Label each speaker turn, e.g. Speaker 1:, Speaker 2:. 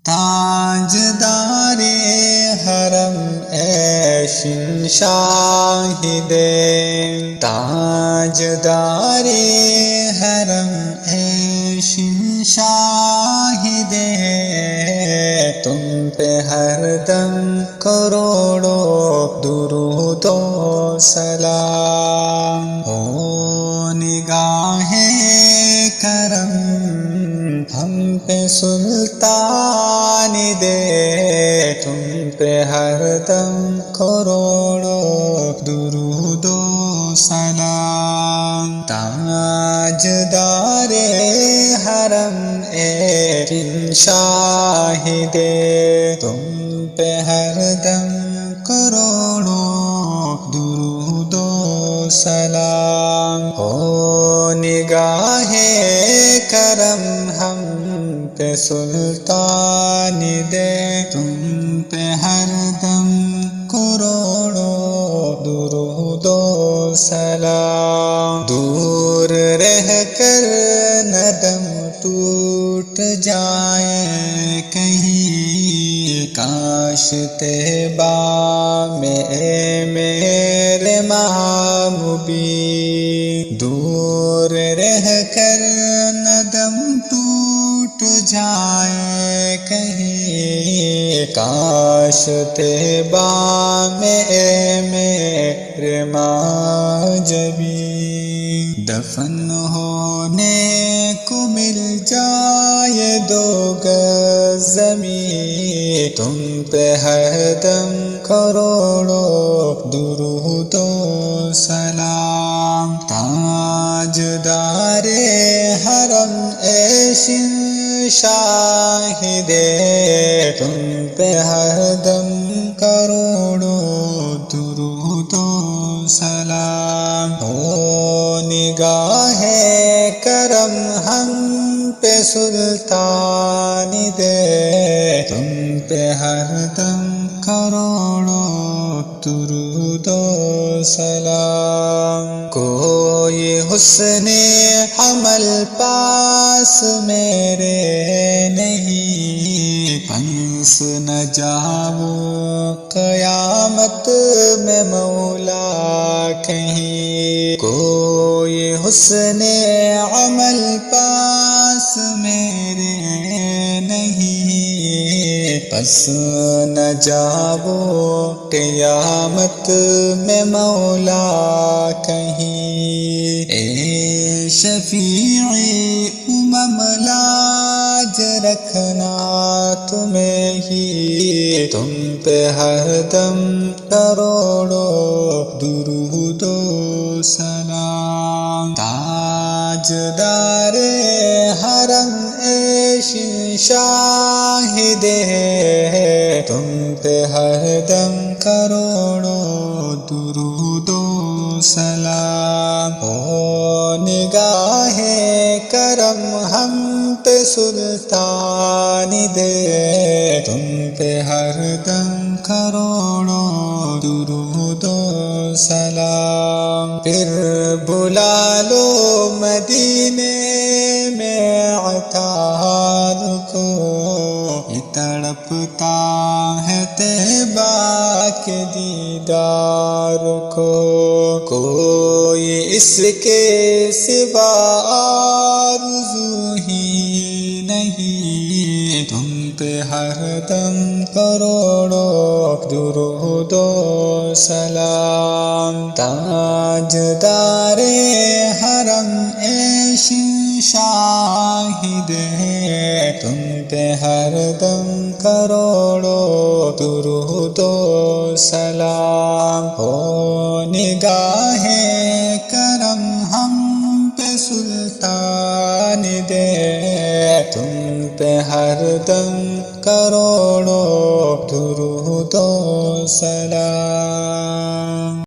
Speaker 1: تاجدار حرم اے شاہد، تاجدار حرم اے شاہد، تم پہ ہر دم کروڑوں درود و سلام ہو۔ نگاہ کرم ہم پہ سلطان دے، تم پہ ہر دم کروڑوں درود و سلام۔ تاجدار حرم اے شاہد، تم پہ ہر دم کروڑوں درود و سلام ہو۔ نگاہ کرم ہم پہ سلطان دے، تم پہ ہر دم کروڑوں درود و سلام۔ دور رہ کر نہ دم ٹوٹ جائے کہیں، کاش طیبہ میں اے میرے محبوبی، دور رہ کر نہ دم ٹوٹ جائے کہیں، کاش طیبہ میں اے میرے ماجبی، دفن ہونے کو مل جائے دو گز زمین، تم پہ ہر دم کروڑوں درود و سلام۔ تاجدار حرم اے شاہد، تم پہ ہر دم کروڑوں درود و سلام ہو۔ نگاہ کرم ہم پہ سلطان دے، تم پہ ہر دم کروڑوں درود و سلام۔ کوئی حسن عمل پاس میرے نہیں، پنس نہ جاؤ قیامت میں مولا کہیں، کوئی حسن عمل پاس میرے نہیں، پس نہ جاؤ قیامت میں مولا کہیں۔ اے شفیعِ امم لاج رکھنا تمہیں ہی، تم پہ ہر دم کروڑوں درود و سلام۔ تاجدار حرم اے شاہد، تم پہ ہر دم کروڑوں درود و سلام ہو۔ نگاہ کرم ہم پہ سلطان دے، تم پہ ہر دم کروڑوں درود و سلام۔ پھر بلا لو مدینے میں عطار کو، یہ تڑپتا ہے طیبہ کے دیدار کو، کوئی اس کے سوا آرزو ہی نہیں، تم پہ ہر دم کروڑوں درود و سلام۔ تاجدار حرم اے شاہد، تم پہ ہر دم کروڑوں درود و سلام ہو۔ نگاہ کرم ہم پہ سلطان دے، تم پہ ہر دم کروڑوں درود و سلام۔